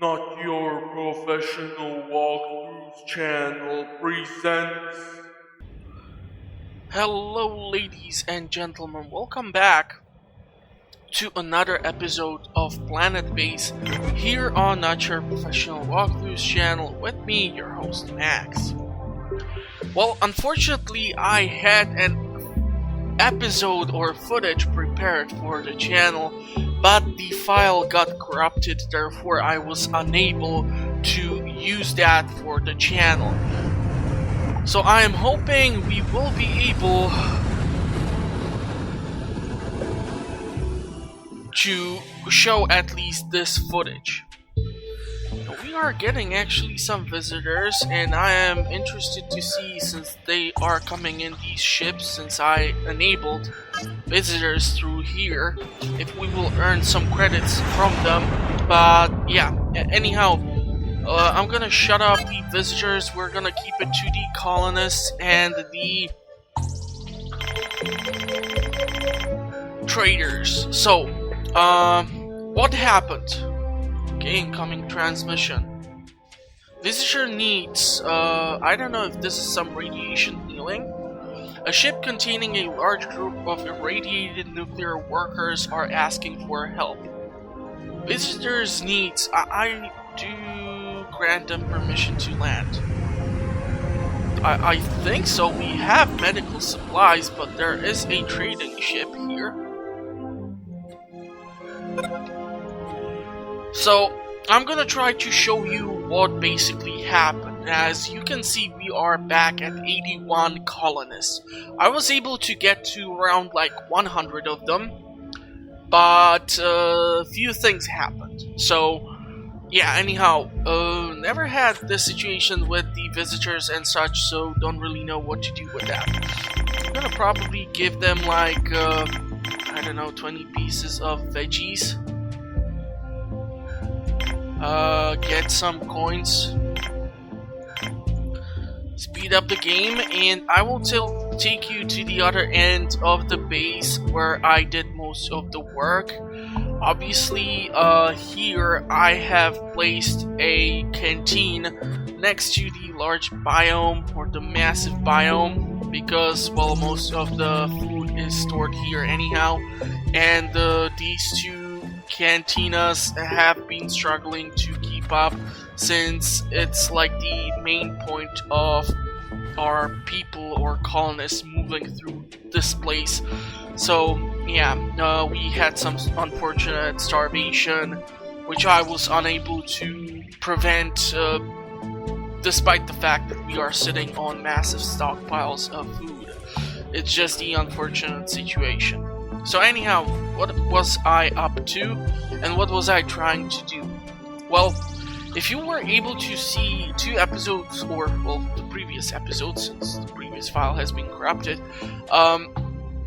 Not Your Professional Walkthroughs channel presents. Hello, ladies and gentlemen, welcome back to another episode of Planetbase here on Not Your Professional Walkthroughs channel with me, your host Max. Well, unfortunately, I had an episode or footage prepared for the channel, but the file got corrupted, therefore I was unable to use that for the channel. So I am hoping we will be able to show at least this footage. We are getting actually some visitors, and I am interested to see, since they are coming in these ships, since I enabled visitors through here, if we will earn some credits from them. But yeah, anyhow, I'm gonna shut off the visitors. We're gonna keep it to the colonists and the traders. So, what happened? Okay, incoming transmission. Visitor needs, I don't know if this is some radiation healing. A ship containing a large group of irradiated nuclear workers are asking for help. Visitors needs, I do grant them permission to land. I think so. We have medical supplies, but there is a trading ship here. So, I'm gonna try to show you what basically happened. As you can see, we are back at 81 colonists. I was able to get to around like 100 of them, but a few things happened. So, yeah, anyhow, never had this situation with the visitors and such, so don't really know what to do with that. I'm gonna probably give them like, I don't know, 20 pieces of veggies. Get some coins, speed up the game, and I will take you to the other end of the base where I did most of the work. Obviously, here I have placed a canteen next to the large biome, or the massive biome, because, well, most of the food is stored here anyhow, and these two cantinas have been struggling to keep up, since it's like the main point of our people or colonists moving through this place. So yeah, we had some unfortunate starvation, which I was unable to prevent, despite the fact that we are sitting on massive stockpiles of food. It's just the unfortunate situation. So anyhow, what was I up to, and what was I trying to do? Well, if you were able to see two episodes, or, well, the previous episodes, since the previous file has been corrupted,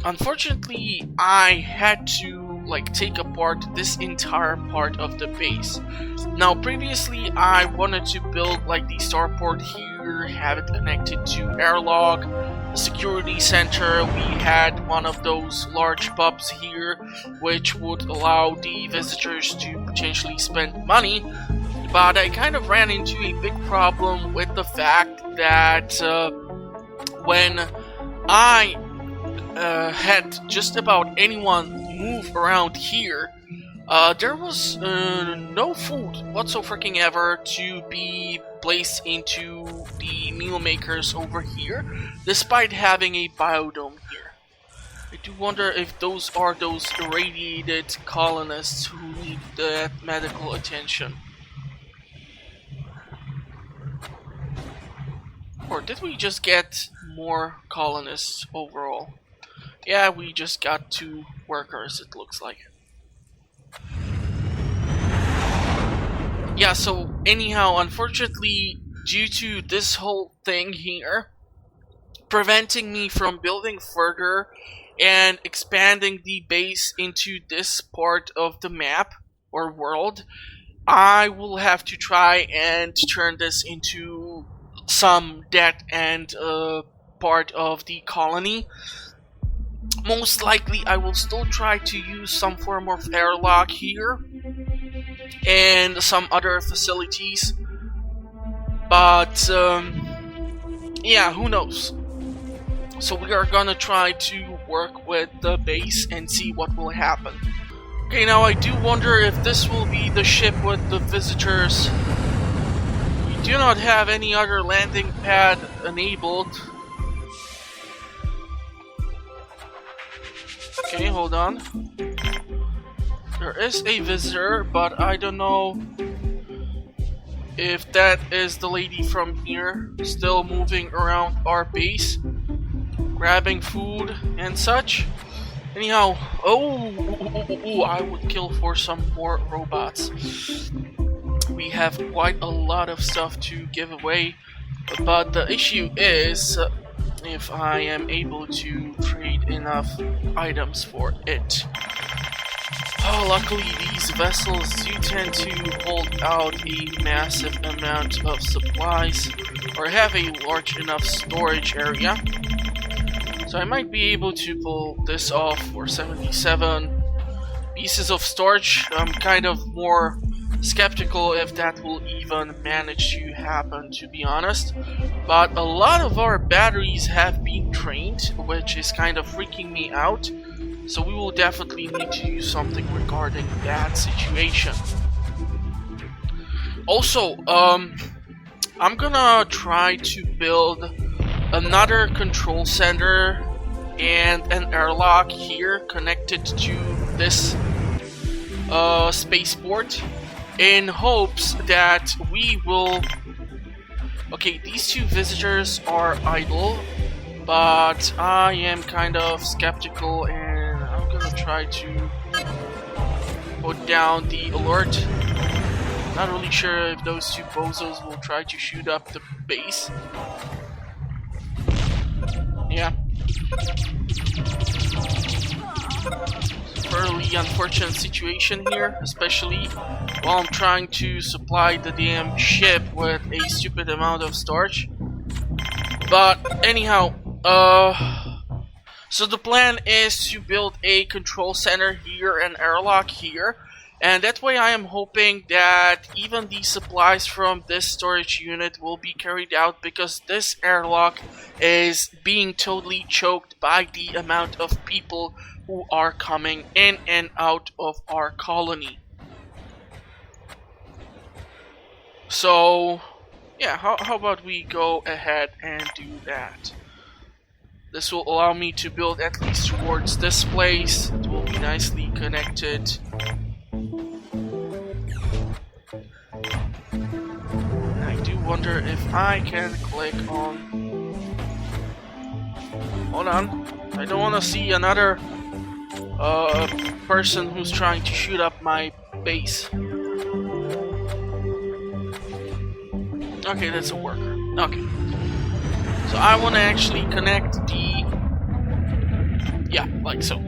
unfortunately, I had to, like, take apart this entire part of the base. Now, previously, I wanted to build, like, the starport here, have it connected to airlock, security center. We had one of those large pubs here, which would allow the visitors to potentially spend money, but I kind of ran into a big problem with the fact that when I had just about anyone move around here, there was no food whatsoever to be placed into the meal makers over here, despite having a biodome here. I do wonder if those are those irradiated colonists who need that medical attention. Or did we just get more colonists overall? Yeah, we just got 2 workers, it looks like. Yeah, so anyhow, unfortunately, due to this whole thing here preventing me from building further and expanding the base into this part of the map or world, I will have to try and turn this into some dead end part of the colony. Most likely I will still try to use some form of airlock here, and some other facilities. But yeah, who knows? So we are gonna try to work with the base and see what will happen. Okay, now I do wonder if this will be the ship with the visitors. We do not have any other landing pad enabled. Okay, hold on. There is a visitor, but I don't know if that is the lady from here, still moving around our base, grabbing food and such. Anyhow, I would kill for some more robots. We have quite a lot of stuff to give away, but the issue is if I am able to trade enough items for it. Oh, luckily these vessels do tend to hold out a massive amount of supplies, or have a large enough storage area. So I might be able to pull this off for 77 pieces of storage. I'm kind of more skeptical if that will even manage to happen, to be honest. But a lot of our batteries have been drained, which is kind of freaking me out. So we will definitely need to do something regarding that situation. Also, I'm gonna try to build another control center and an airlock here connected to this spaceport, in hopes that we will... Okay, these two visitors are idle, but I am kind of skeptical, and I'm gonna try to put down the alert. Not really sure if those two bozos will try to shoot up the base. Yeah. Fairly unfortunate situation here, especially while I'm trying to supply the damn ship with a stupid amount of storage. But anyhow, so the plan is to build a control center here and airlock here, and that way I am hoping that even the supplies from this storage unit will be carried out, because this airlock is being totally choked by the amount of people who are coming in and out of our colony. So yeah, how about we go ahead and do that? This will allow me to build at least towards this place. It will be nicely connected. And I do wonder if I can click on... Hold on. I don't want to see another person who's trying to shoot up my base. Okay, that's a worker. Okay. So I want to actually connect the... Yeah, like so.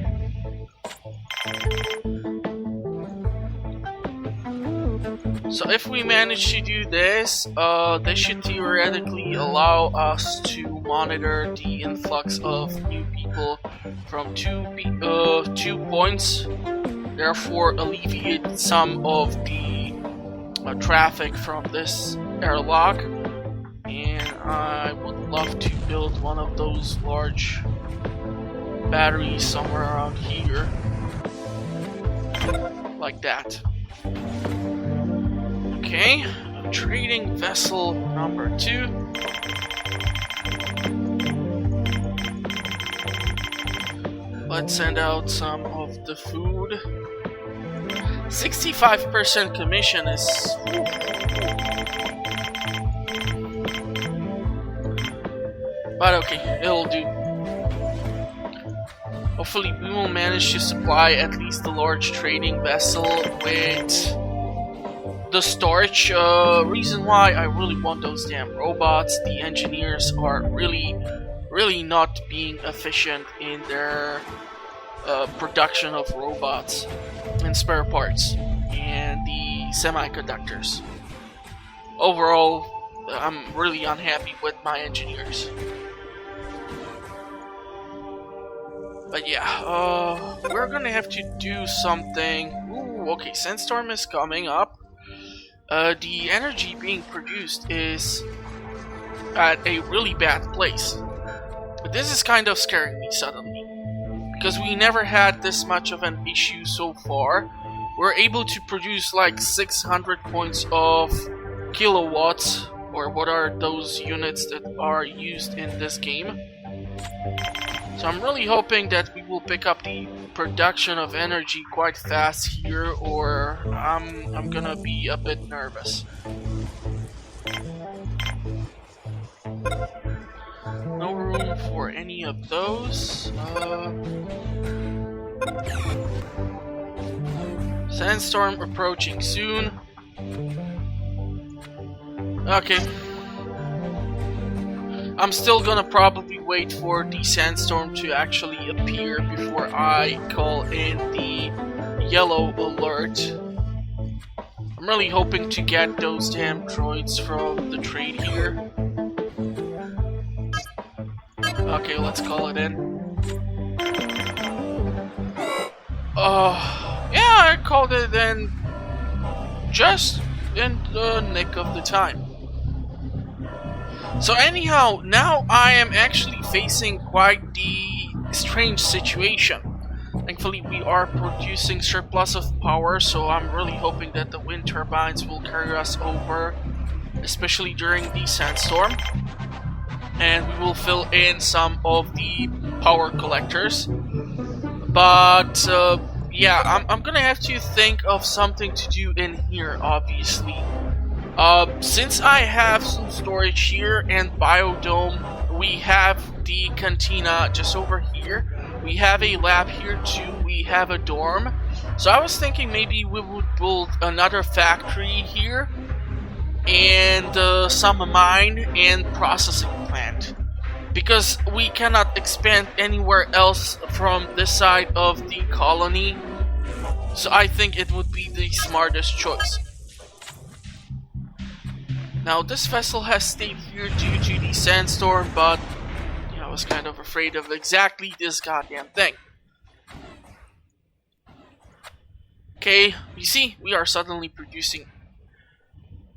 So if we manage to do this, this should theoretically allow us to monitor the influx of new people from two points, therefore alleviate some of the traffic from this airlock. And I would love to build one of those large batteries somewhere around here, like that. Okay, trading vessel number 2. Let's send out some of the food. 65% commission is... But okay, it'll do. Hopefully we will manage to supply at least the large trading vessel with the storage. Reason why I really want those damn robots, the engineers are really not being efficient in their production of robots and spare parts and the semiconductors. Overall, I'm really unhappy with my engineers. But yeah, we're gonna have to do something. Ooh, Ooh, okay, sandstorm is coming up. The energy being produced is at a really bad place. But this is kind of scaring me suddenly, because we never had this much of an issue so far. We're able to produce like 600 points of kilowatts, or what are those units that are used in this game. So I'm really hoping that we will pick up the production of energy quite fast here, or I'm gonna be a bit nervous. No room for any of those. Sandstorm approaching soon. Okay. I'm still gonna probably wait for the sandstorm to actually appear before I call in the yellow alert. I'm really hoping to get those damn droids from the trade here. Okay, let's call it in. Yeah, I called it in just in the nick of the time. So anyhow, now I am actually facing quite the strange situation. Thankfully we are producing surplus of power, so I'm really hoping that the wind turbines will carry us over, especially during the sandstorm. And we will fill in some of the power collectors. But yeah, I'm gonna have to think of something to do in here, obviously. Since I have some storage here and biodome, we have the cantina just over here. We have a lab here too. We have a dorm. So I was thinking maybe we would build another factory here, and some mine and processing plant, because we cannot expand anywhere else from this side of the colony. So I think it would be the smartest choice. Now this vessel has stayed here due to the sandstorm, but I was kind of afraid of exactly this goddamn thing. Okay, you see, we are suddenly producing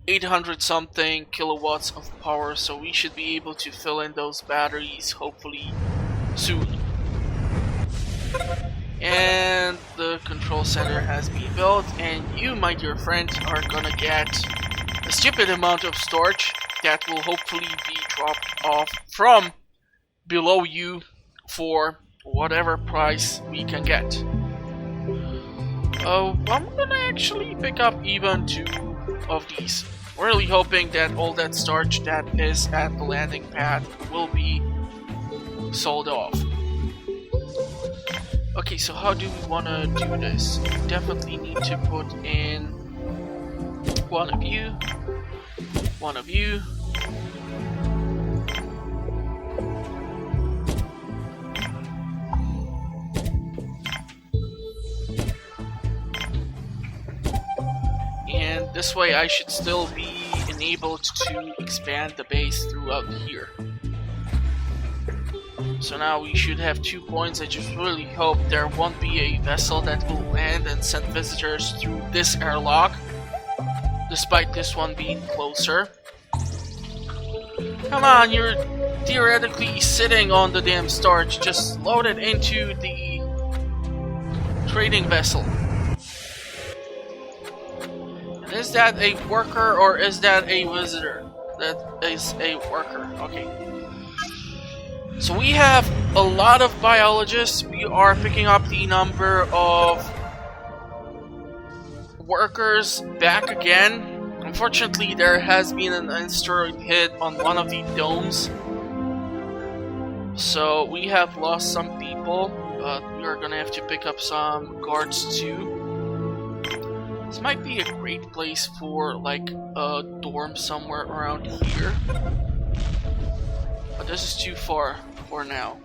800 something kilowatts of power, so we should be able to fill in those batteries hopefully soon. And the control center has been built, and you, my dear friend, are gonna get a stupid amount of storage that will hopefully be dropped off from below you for whatever price we can get. I'm gonna actually pick up even 2 of these. Really hoping that all that starch that is at the landing pad will be sold off. Okay, so how do we want to do this? We definitely need to put in one of you, one of you. And this way I should still be enabled to expand the base throughout here. So now we should have 2 points. I just really hope there won't be a vessel that will land and send visitors through this airlock, despite this one being closer. Come on, you're theoretically sitting on the damn starch. Just load it into the trading vessel. And is that a worker or is that a visitor? That is a worker. Okay. So we have a lot of biologists. We are picking up the number of workers back again. Unfortunately, there has been an asteroid hit on one of the domes. So we have lost some people, but we are gonna have to pick up some guards too. This might be a great place for like a dorm somewhere around here. But this is too far for now.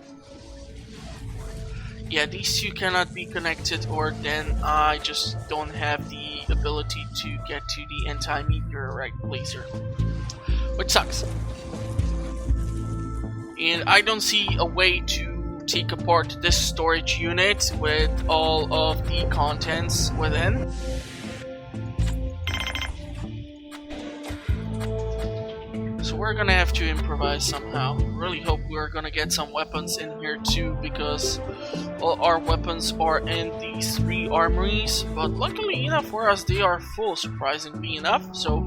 Yeah, these two cannot be connected, or then I just don't have the ability to get to the anti-meteorite laser, which sucks. And I don't see a way to take apart this storage unit with all of the contents within. So we're gonna have to improvise somehow. Really hope we're gonna get some weapons in here too, because all our weapons are in these 3 armories. But luckily enough for us, they are full, surprisingly enough. So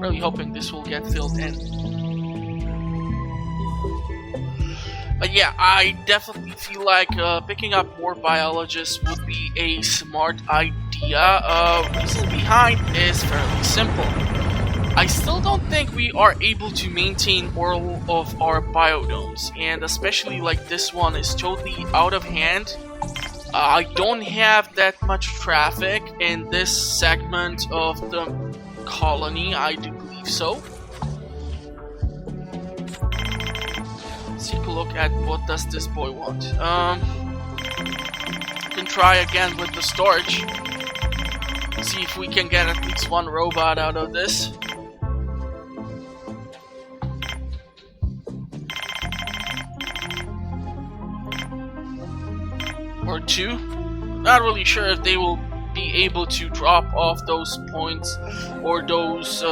really hoping this will get filled in. But yeah, I definitely feel like picking up more biologists would be a smart idea. Reason behind is fairly simple. I still don't think we are able to maintain all of our biodomes, and especially like this one is totally out of hand. I don't have that much traffic in this segment of the colony, I do believe so. Let's take a look at what does this boy want. We can try again with the storage. See if we can get at least 1 robot out of this. Or 2. Not really sure if they will be able to drop off those points or those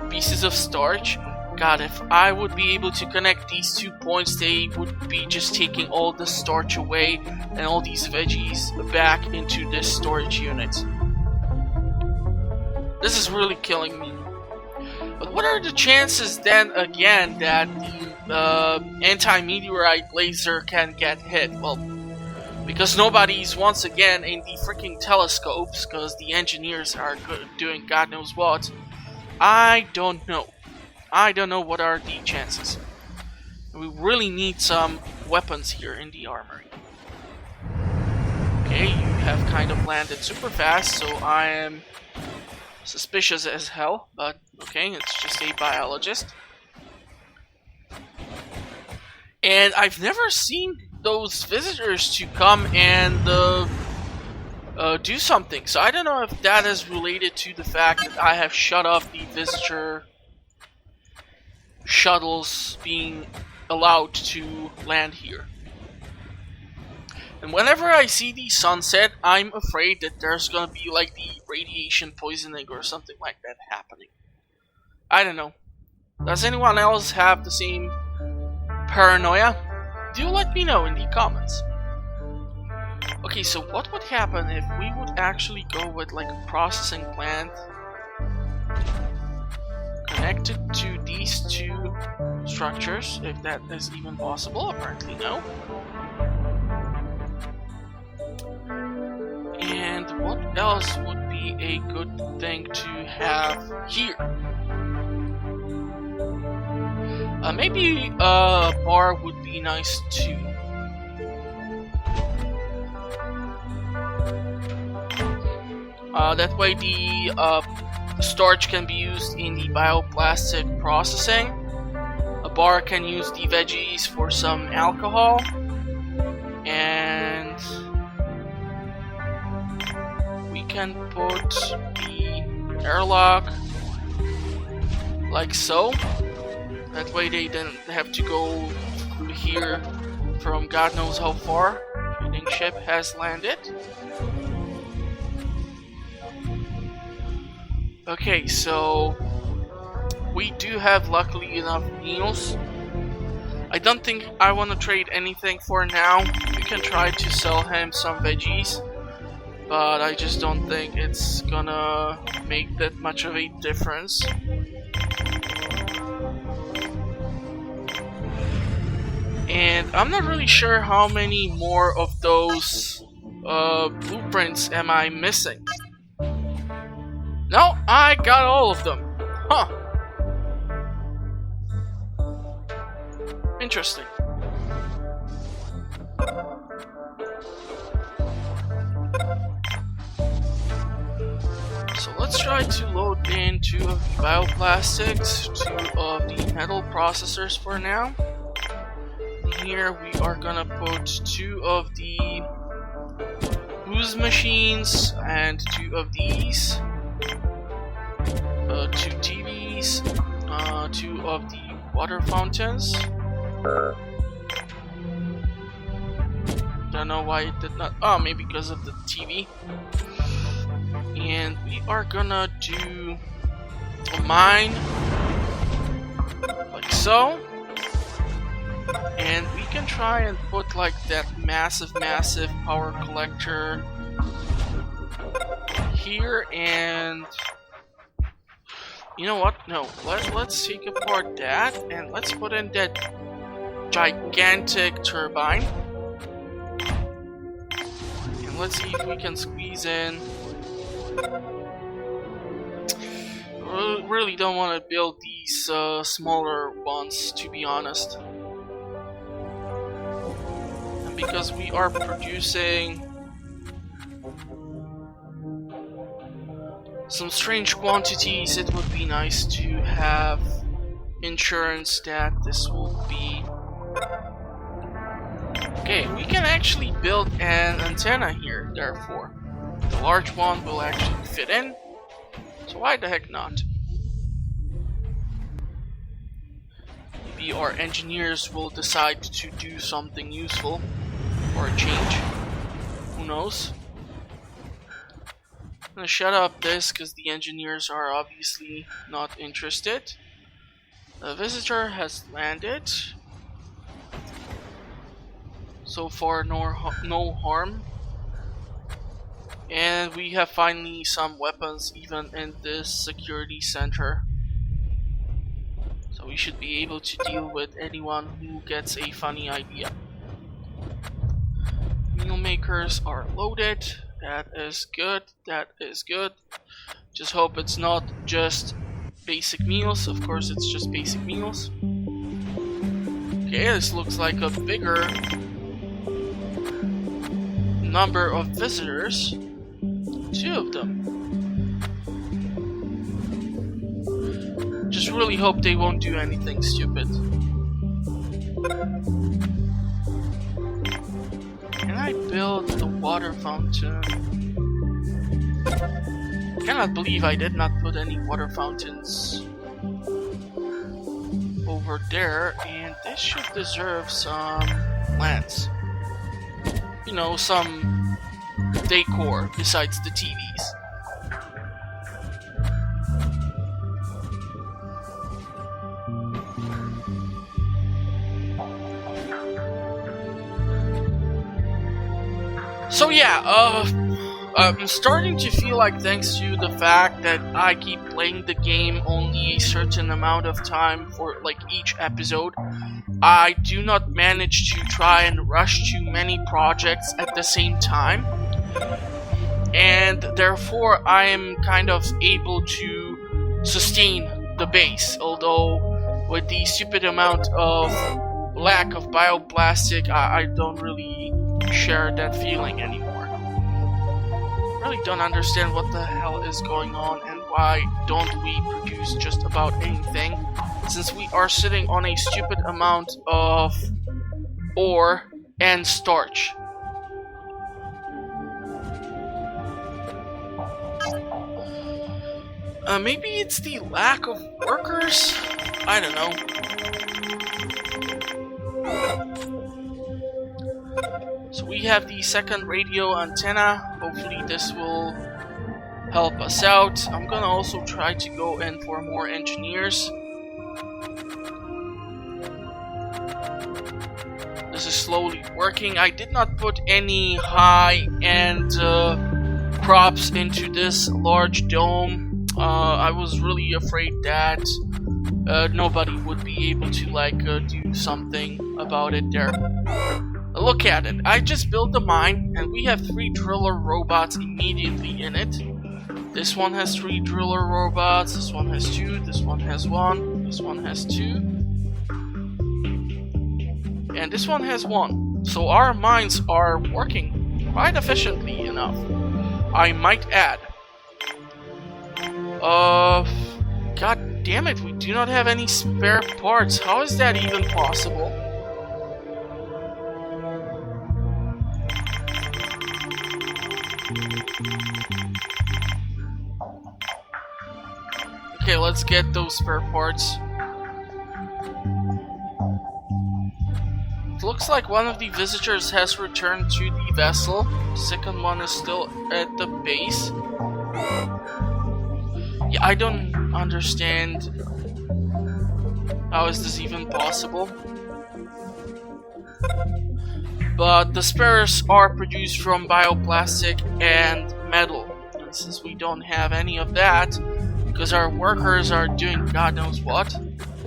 pieces of starch. God, if I would be able to connect these 2 points, they would be just taking all the starch away and all these veggies back into this storage unit. This is really killing me. But what are the chances then again that the anti-meteorite laser can get hit? Well, because nobody's once again in the freaking telescopes, because the engineers are doing God knows what. I don't know. I don't know what are the chances. We really need some weapons here in the armory. Okay, you have kind of landed super fast, so I am suspicious as hell, but okay, it's just a biologist. And I've never seen those visitors to come and do something. So I don't know if that is related to the fact that I have shut off the visitor shuttles being allowed to land here. And whenever I see the sunset, I'm afraid that there's gonna be like the radiation poisoning or something like that happening. I don't know. Does anyone else have the same paranoia? Do let me know in the comments. Okay, so what would happen if we would actually go with like a processing plant connected to these 2 structures, if that is even possible? Apparently no. And what else would be a good thing to have here? Maybe a bar would be nice too. That way the starch can be used in the bioplastic processing. A bar can use the veggies for some alcohol. And we can put the airlock like so. That way they didn't have to go through here from God knows how far. Trading ship has landed. Okay, so we do have luckily enough meals. I don't think I want to trade anything for now. We can try to sell him some veggies, but I just don't think it's gonna make that much of a difference. And I'm not really sure how many more of those blueprints am I missing. No, I got all of them. Huh. Interesting. So let's try to load in 2 of the bioplastics, 2 of the metal processors for now. Here we are gonna put 2 of the booze machines and 2 of these, 2 TVs, 2 of the water fountains, don't know why it did not. Oh, maybe because of the TV. And we are gonna do a mine like so. And we can try and put like that massive power collector here, and you know what? No, let's take apart that and let's put in that gigantic turbine. And let's see if we can squeeze in. Really don't want to build these smaller ones, to be honest. And because we are producing some strange quantities, it would be nice to have insurance that this will be. Okay, we can actually build an antenna here, therefore. The large one will actually fit in, so why the heck not? Maybe our engineers will decide to do something useful for a change. Who knows? I'm gonna shut up this because the engineers are obviously not interested. The visitor has landed. So far, no harm. And we have finally some weapons even in this security center. So we should be able to deal with anyone who gets a funny idea. Meal makers are loaded. That is good. That is good. Just hope it's not just basic meals. Of course, it's just basic meals. Okay, this looks like a bigger number of visitors. 2 of them. Just really hope they won't do anything stupid. Can I build the water fountain? I cannot believe I did not put any water fountains over there, and this should deserve some plants. You know, some decor besides the TVs. So yeah, I'm starting to feel like, thanks to the fact that I keep playing the game only a certain amount of time for like each episode, I do not manage to try and rush too many projects at the same time. And therefore I am kind of able to sustain the base, although with the stupid amount of lack of bioplastic, I don't really share that feeling anymore. Really don't understand what the hell is going on and why don't we produce just about anything, since we are sitting on a stupid amount of ore and starch. Maybe it's the lack of workers? I don't know. So we have the second radio antenna. Hopefully this will help us out. I'm gonna also try to go in for more engineers. This is slowly working. I did not put any high-end props into this large dome. I was really afraid that nobody would be able to like do something about it there. Look at it. I just built the mine and we have 3 driller robots immediately in it. This one has 3 driller robots, this one has 2, this one has 1, this one has 2, and this one has 1. So our mines are working quite efficiently enough, I might add. God damn it, we do not have any spare parts. How is that even possible? Okay, let's get those spare parts. It looks like one of the visitors has returned to the vessel. Second one is still at the base. Yeah, I don't understand. How is this even possible? But the spares are produced from bioplastic and metal. And since we don't have any of that, because our workers are doing God knows what,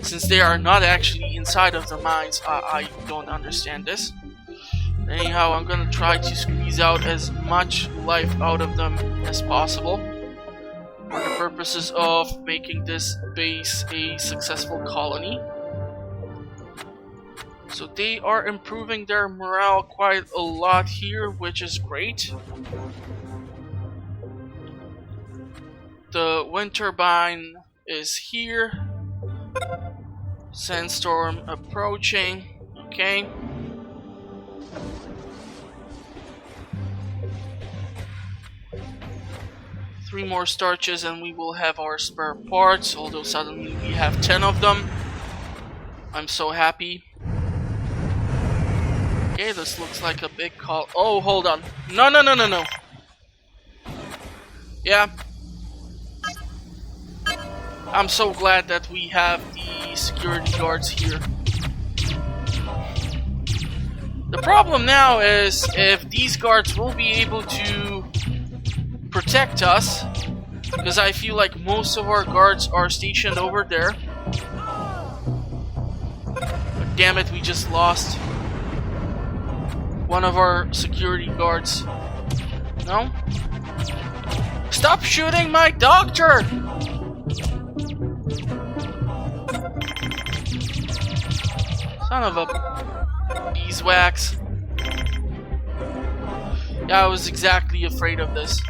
since they are not actually inside of the mines, I don't understand this. Anyhow, I'm gonna try to squeeze out as much life out of them as possible for the purposes of making this base a successful colony. So they are improving their morale quite a lot here, which is great. The wind turbine is here. Sandstorm approaching. Okay. Three more starches and we will have our spare parts, although suddenly we have 10 of them. I'm so happy. Okay, this looks like a big call. Oh, hold on. No. Yeah. I'm so glad that we have the security guards here. The problem now is if these guards will be able to protect us, because I feel like most of our guards are stationed over there. But damn it, we just lost one of our security guards. No? Stop shooting my doctor! Son of a beeswax. Yeah, I was exactly afraid of this.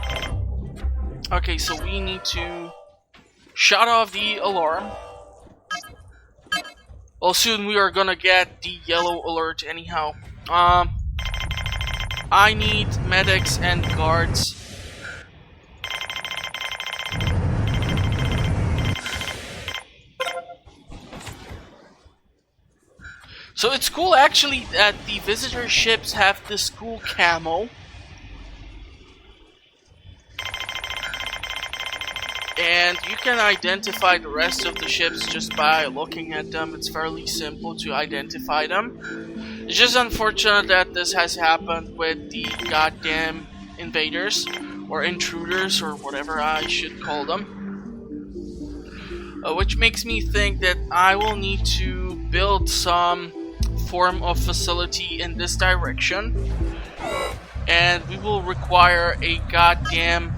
Okay, so we need to shut off the alarm. Well, soon we are gonna get the yellow alert anyhow. I need medics and guards. So it's cool actually that the visitor ships have this cool camo. And you can identify the rest of the ships just by looking at them. It's fairly simple to identify them. It's just unfortunate that this has happened with the goddamn invaders, or intruders, or whatever I should call them. Which makes me think that I will need to build some form of facility in this direction. And we will require a goddamn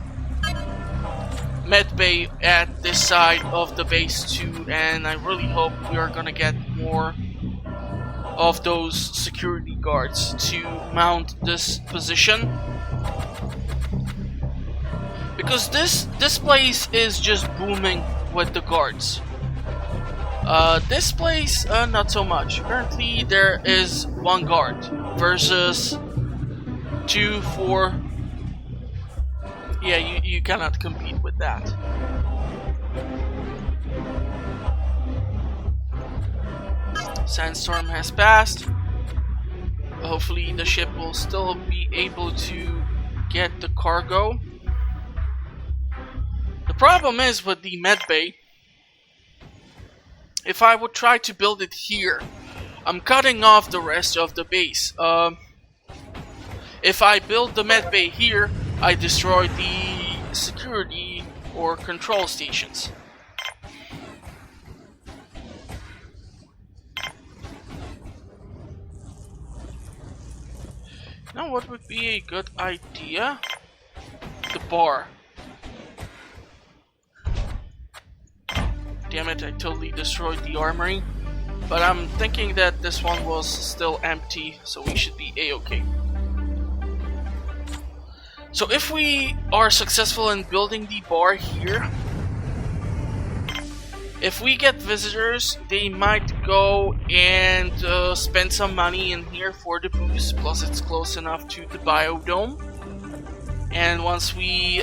med bay at this side of the base too, and I really hope we are gonna get more of those security guards to mount this position, because this place is just booming with the guards. This place not so much. Currently there is one guard versus 2, 4. Yeah, you cannot compete with that. Sandstorm has passed. Hopefully the ship will still be able to get the cargo. The problem is with the med bay, if I would try to build it here, I'm cutting off the rest of the base. If I build the med bay here, I destroy the security or control stations. Now what would be a good idea? The bar. Damn it, I totally destroyed the armory. But I'm thinking that this one was still empty, so we should be a-okay. So if we are successful in building the bar here, if we get visitors, they might go and spend some money in here for the booze, plus it's close enough to the biodome. And once we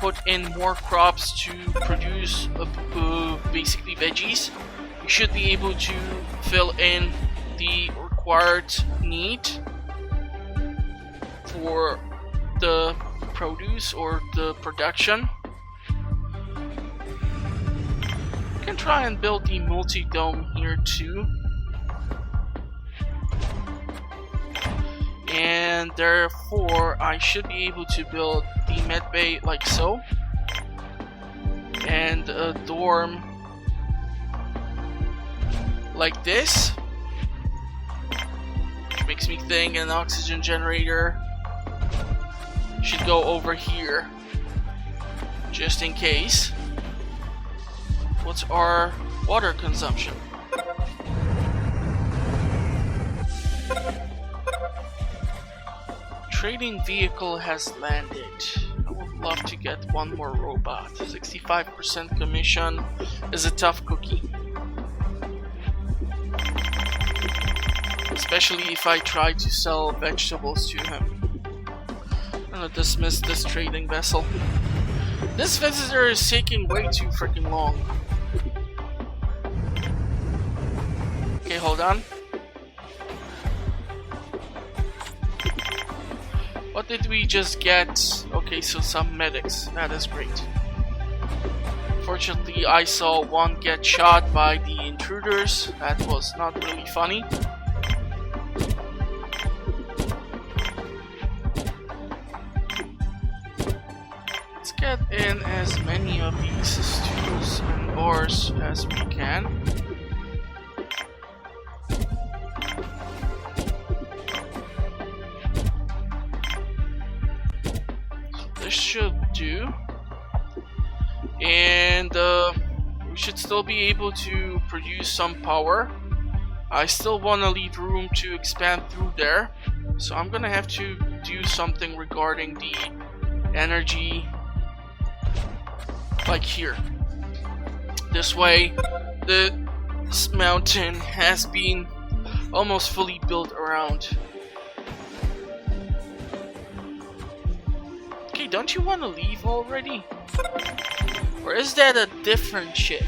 put in more crops to produce basically veggies, we should be able to fill in the required need for the produce or the production. You can try and build the multi-dome here too. And therefore I should be able to build the med bay like so. And a dorm like this. Which makes me think an oxygen generator should go over here. Just in case. What's our water consumption? Trading vehicle has landed. I would love to get one more robot. 65% commission is a tough cookie. Especially if I try to sell vegetables to him. I'm gonna dismiss this trading vessel. This visitor is taking way too freaking long. Okay, hold on. What did we just get? Okay, so some medics. That is great. Fortunately, I saw one get shot by the intruders. That was not really funny. Let's get in as many of these stools and bars as we can. This should do, and we should still be able to produce some power. I still want to leave room to expand through there, so I'm gonna have to do something regarding the energy, like here. This way, this mountain has been almost fully built around. Don't you want to leave already? Or is that a different ship?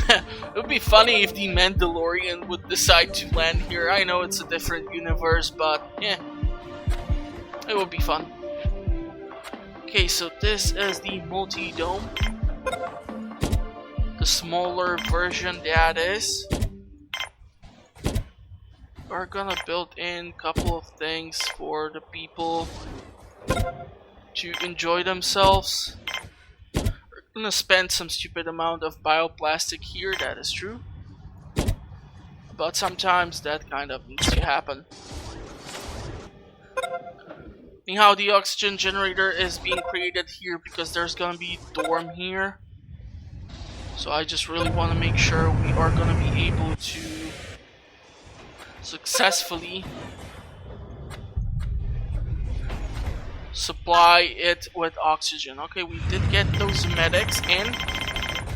It would be funny if the Mandalorian would decide to land here. I know it's a different universe, but yeah, it would be fun. Okay, so this is the multi-dome. The smaller version that is. We're gonna build in a couple of things for the people to enjoy themselves. We're gonna spend some stupid amount of bioplastic here, that is true. But sometimes that kind of needs to happen. Anyhow, the oxygen generator is being created here because there's gonna be a dorm here. So I just really want to make sure we are gonna be able to successfully supply it with oxygen. Okay, we did get those medics in.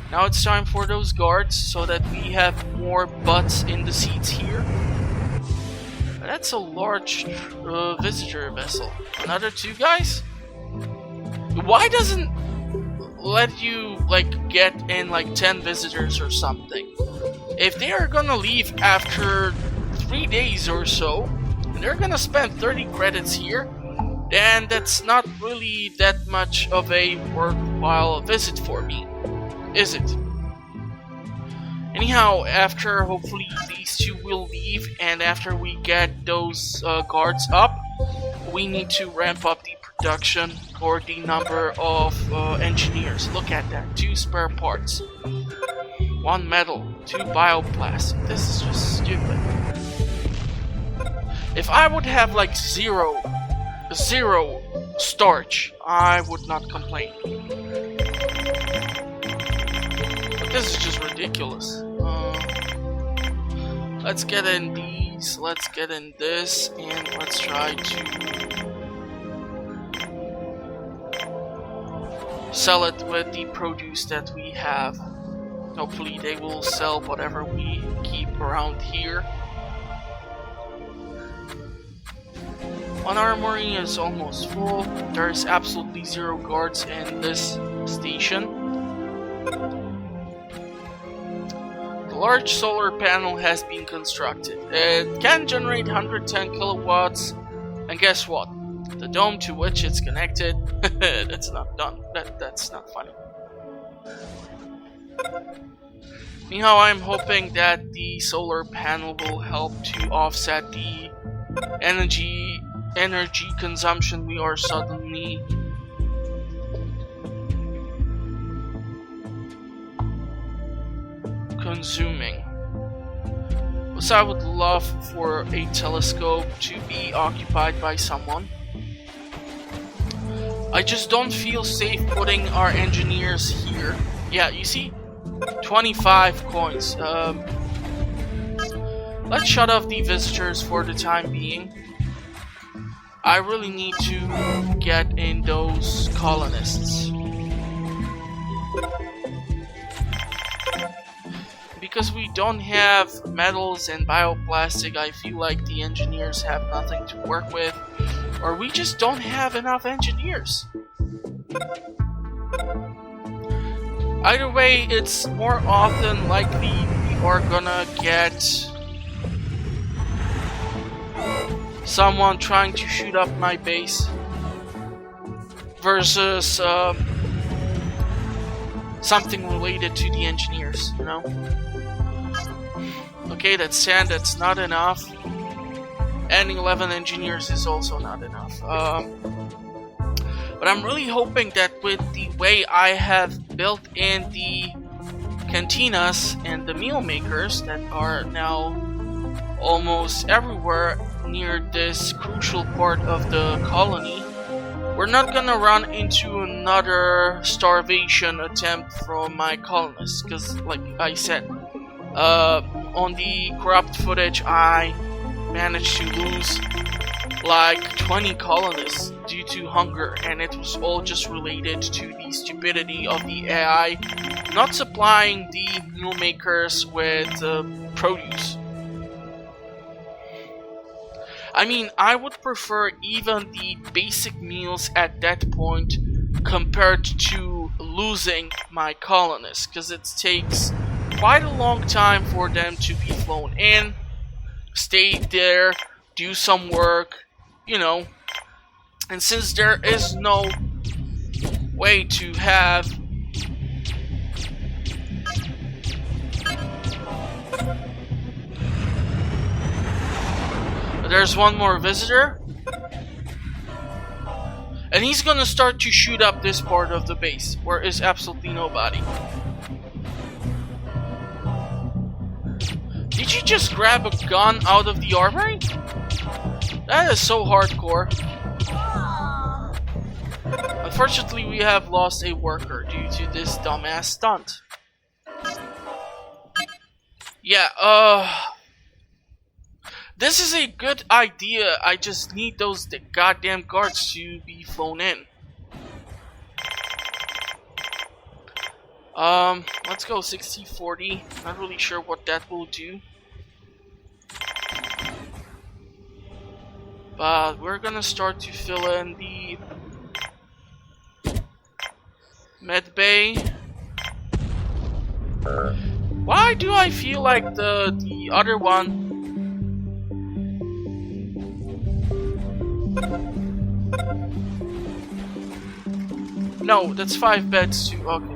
Now it's time for those guards so that we have more butts in the seats here. That's a large visitor vessel. Another 2 guys? Why doesn't let you like get in like 10 visitors or something? If they are gonna leave after 3 days or so, and they're gonna spend 30 credits here, then that's not really that much of a worthwhile visit for me, is it? Anyhow, after hopefully these 2 will leave, and after we get those guards up, we need to ramp up the production or the number of engineers. Look at that, 2 spare parts, 1 metal, 2 bioplastic. This is just stupid. If I would have like zero starch, I would not complain. But this is just ridiculous. Let's get in these, let's get in this, and let's try to sell it with the produce that we have. Hopefully they will sell whatever we keep around here. One armory is almost full. There is absolutely 0 guards in this station. The large solar panel has been constructed. It can generate 110 kilowatts, and guess what? The dome to which it's connected, that's not done. That's not funny. Anyhow, I'm hoping that the solar panel will help to offset the energy consumption we are suddenly consuming. So I would love for a telescope to be occupied by someone. I just don't feel safe putting our engineers here. Yeah, you see? 25 coins. Let's shut off the visitors for the time being. I really need to get in those colonists. Because we don't have metals and bioplastic, I feel like the engineers have nothing to work with. Or we just don't have enough engineers. Either way, it's more often likely we are gonna get someone trying to shoot up my base versus something related to the engineers, you know? Okay, that's sand, that's not enough. Adding 11 engineers is also not enough. But I'm really hoping that with the way I have built in the cantinas and the meal makers that are now almost everywhere near this crucial part of the colony, we're not gonna run into another starvation attempt from my colonists. Because, like I said, on the corrupt footage, I managed to lose like 20 colonists due to hunger, and it was all just related to the stupidity of the AI not supplying the meal makers with produce. I mean, I would prefer even the basic meals at that point compared to losing my colonists, because it takes quite a long time for them to be flown in, stay there, do some work, you know. And since there is no way to have there's one more visitor, and he's gonna start to shoot up this part of the base where is absolutely nobody. Did you just grab a gun out of the armory? That is so hardcore. Unfortunately, we have lost a worker due to this dumbass stunt. Yeah, this is a good idea. I just need those goddamn guards to be flown in. Let's go 60-40. Not really sure what that will do. But we're gonna start to fill in the med bay. Why do I feel like the other one? No, that's 5 beds too. Okay.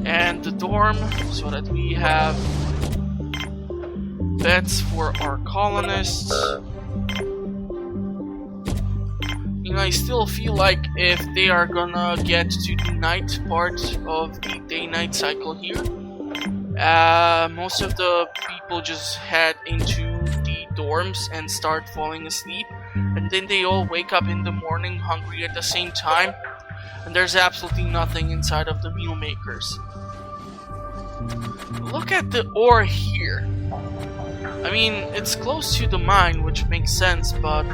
And the dorm, so that we have beds for our colonists. You know, I still feel like if they are gonna get to the night part of the day-night cycle here, most of the people just head into the dorms and start falling asleep, and then they all wake up in the morning hungry at the same time, and there's absolutely nothing inside of the meal makers. Look at the ore here. I mean, it's close to the mine, which makes sense, but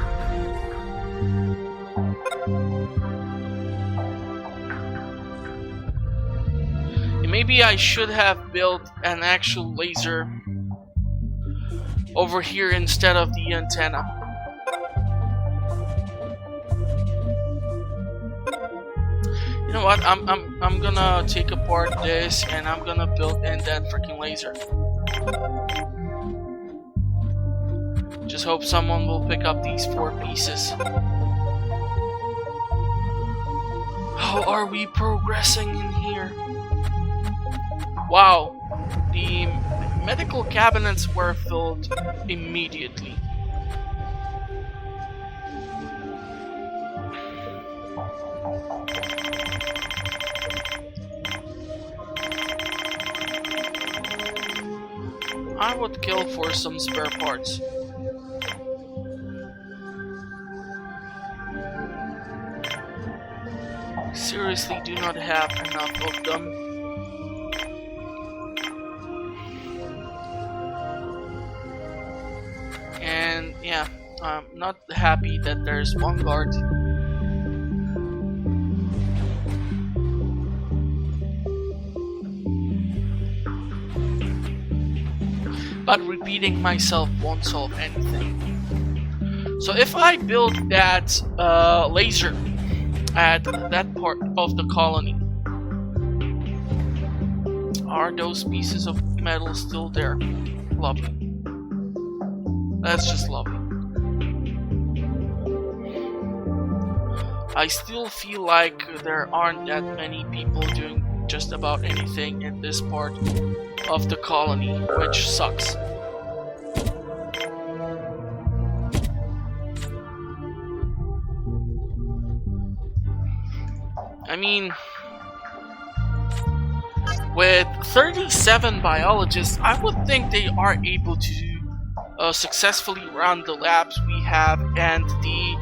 maybe I should have built an actual laser over here instead of the antenna. You know what? I'm gonna take apart this and I'm gonna build in that freaking laser. Just hope someone will pick up these 4 pieces. How are we progressing in here? Wow, the medical cabinets were filled immediately. I would kill for some spare parts. Seriously, do not have enough of them. And yeah, I'm not happy that there's one guard. But repeating myself won't solve anything. So if I build that laser at that part of the colony, are those pieces of metal still there? Lovely. That's just lovely. I still feel like there aren't that many people doing just about anything in this part of the colony, which sucks. I mean, with 37 biologists, I would think they are able to successfully run the labs we have and the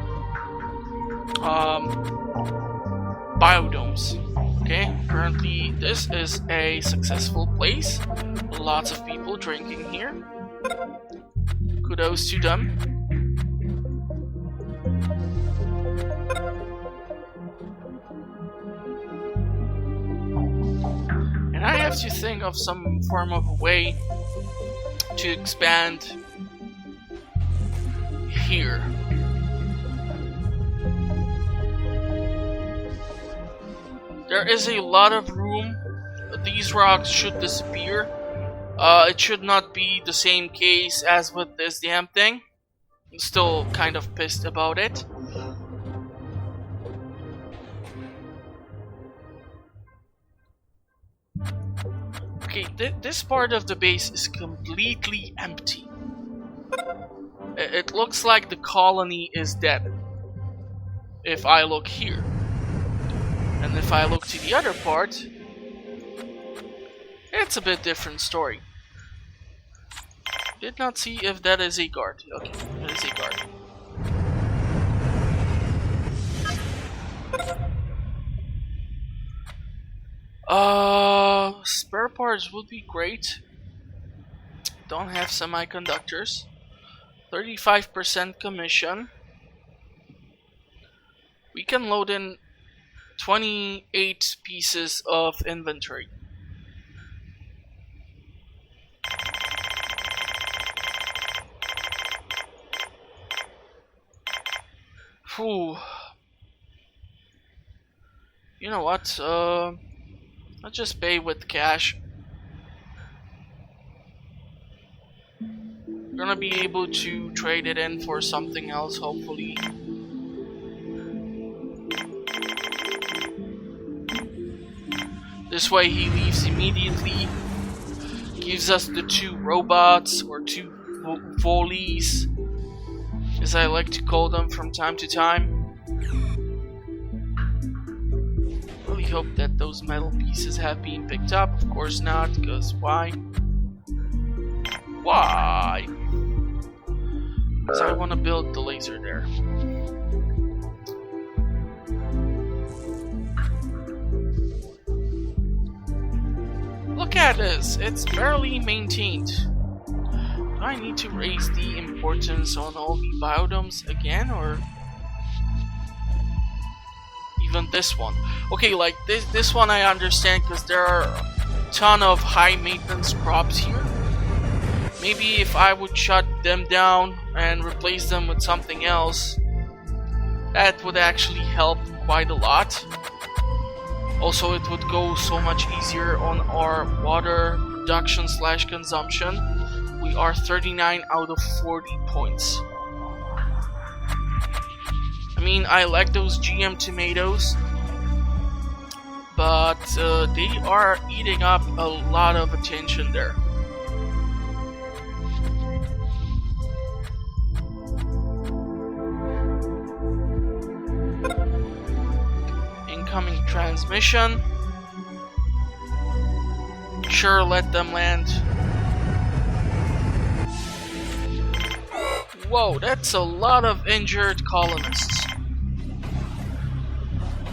biodomes. Okay, currently this is a successful place. Lots of people drinking here. Kudos to them. And I have to think of some form of way to expand here. There is a lot of room. These rocks should disappear. It should not be the same case as with this damn thing. I'm still kind of pissed about it. Okay, this part of the base is completely empty. It looks like the colony is dead. If I look here. And if I look to the other part, it's a bit different story. Did not see if that is a guard. Okay, that is a guard. Spare parts would be great. Don't have semiconductors. 35% commission. We can load in 28 pieces of inventory. Whew. You know what? I'll just pay with cash. Gonna be able to trade it in for something else, hopefully. This way he leaves immediately, gives us the 2 robots, or 2 volleys, as I like to call them from time to time. Really hope that those metal pieces have been picked up. Of course not, because why? Why? Because I want to build the laser there. Look at this, it's barely maintained. Do I need to raise the importance on all the biodomes again, or even this one? Okay, like this one I understand because there are a ton of high maintenance crops here. Maybe if I would shut them down and replace them with something else, that would actually help quite a lot. Also, it would go so much easier on our water production / consumption. We are 39 out of 40 points. I mean, I like those GM tomatoes, but they are eating up a lot of attention there. Incoming transmission. Sure, let them land. Whoa, that's a lot of injured colonists.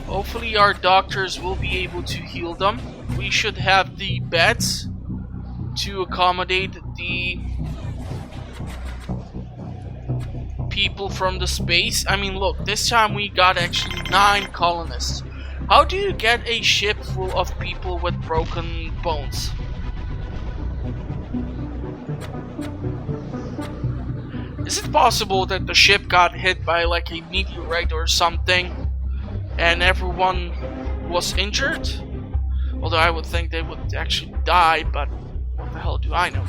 Hopefully our doctors will be able to heal them. We should have the beds to accommodate the people from the space. I mean, look, this time we got actually 9 colonists. How do you get a ship full of people with broken bones? Is it possible that the ship got hit by like a meteorite or something and everyone was injured? Although I would think they would actually die, but what the hell do I know?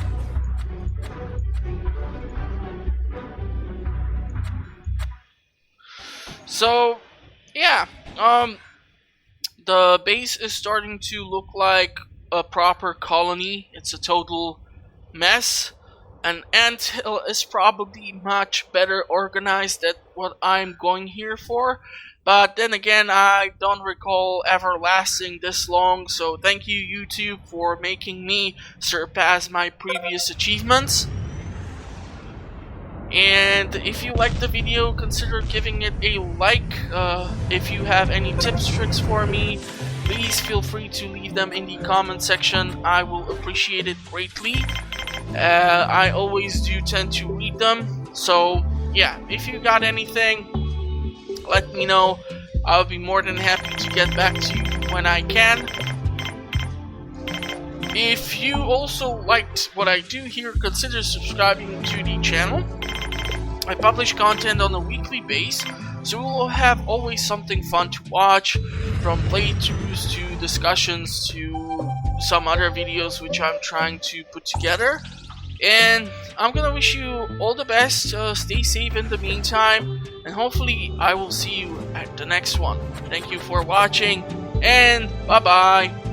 So, yeah, the base is starting to look like a proper colony. It's a total mess. An anthill is probably much better organized than what I'm going here for. But then again, I don't recall ever lasting this long, so thank you YouTube for making me surpass my previous achievements. And if you liked the video, consider giving it a like. If you have any tips, tricks for me, please feel free to leave them in the comment section. I will appreciate it greatly. I always do tend to read them. So yeah, if you got anything, let me know. I'll be more than happy to get back to you when I can. If you also liked what I do here, consider subscribing to the channel. I publish content on a weekly basis, so we'll have always something fun to watch, from playthroughs to discussions to some other videos which I'm trying to put together. And I'm gonna wish you all the best, stay safe in the meantime, and hopefully I will see you at the next one. Thank you for watching, and bye bye!